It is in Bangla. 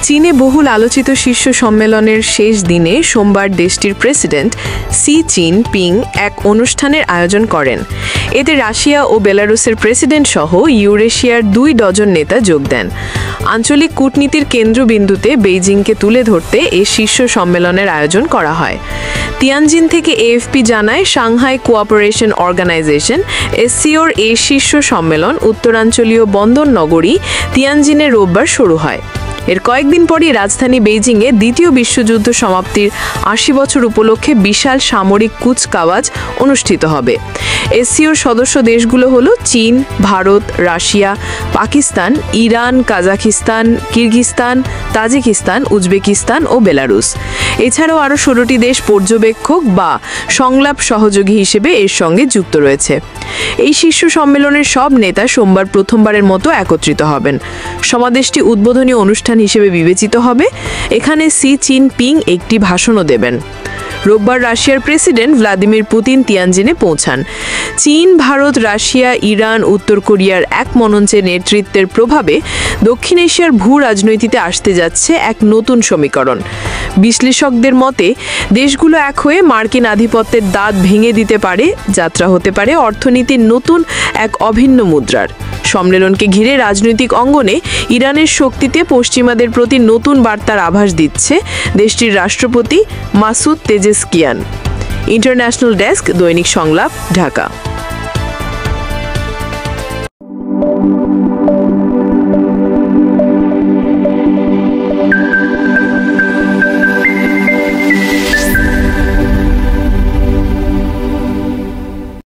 চীনে বহুল আলোচিত শীর্ষ সম্মেলনের শেষ দিনে সোমবার দেশটির প্রেসিডেন্ট সি জিনপিং এক অনুষ্ঠানের আয়োজন করেন। এতে রাশিয়া ও বেলারুসের প্রেসিডেন্ট সহ ইউরেশিয়ার 2 ডজন নেতা যোগ দেন। আঞ্চলিক কূটনীতির কেন্দ্রবিন্দুতে বেইজিংকে তুলে ধরতে এই শীর্ষ সম্মেলনের আয়োজন করা হয়। তিয়ানজিন থেকে এএফপি জানায়, সাংহাই কোঅপারেশন অর্গানাইজেশন এসসিওর এই শীর্ষ সম্মেলন উত্তরাঞ্চলীয় বন্দর নগরী তিয়ানজিনে রোববার শুরু হয়। এর কয়েকদিন পরই রাজধানী বেইজিংয়ে দ্বিতীয় বিশ্বযুদ্ধ সমাপ্তির 80 বছর উপলক্ষে বিশাল সামরিক কুচকাওয়াজ অনুষ্ঠিত হবে। এসসিওর সদস্য দেশগুলো হলো চীন, Bharat, Russia, Pakistan, Iran, Kazakhstan, Kyrgyzstan, Tajikistan, Uzbekistan ও বেলারুস। এছাড়াও আরও 16টি দেশ পর্যবেক্ষক বা সংলাপ সহযোগী হিসেবে এর সঙ্গে যুক্ত রয়েছে। এই শীর্ষ সম্মেলনের সব নেতা সোমবার প্রথমবারের মতো একত্রিত হবেন। সমাবেশটি উদ্বোধনী অনুষ্ঠান হিসেবে বিবেচিত হবে। এখানে সি জিনপিং একটি ভাষণও দেবেন। রোববার রাশিয়ার প্রেসিডেন্ট ভ্লাদিমির পুতিন তিয়ানজিনে পৌঁছান। চীন, ভারত, রাশিয়া, ইরান, উত্তর কোরিয়ার এক মঞ্চে নেতৃত্বের প্রভাবে দক্ষিণ এশিয়ার ভূ রাজনীতিতে আসতে যাচ্ছে এক নতুন সমীকরণ। বিশ্লেষকদের মতে দেশগুলো এক হয়ে মার্কিন আধিপত্যের দাঁত ভেঙে দিতে পারে। যাত্রা হতে পারে অর্থনীতির নতুন এক অভিন্ন মুদ্রার। সম্মেলনকে ঘিরে রাজনৈতিক অঙ্গনে ইরানের শক্তিতে পশ্চিমাদের প্রতি নতুন বার্তার আভাস দিচ্ছে দেশটির রাষ্ট্রপতি মাসুদ পেজেশকিয়ান। ইন্টারন্যাশনাল ডেস্ক, দৈনিক সংলাপ, ঢাকা।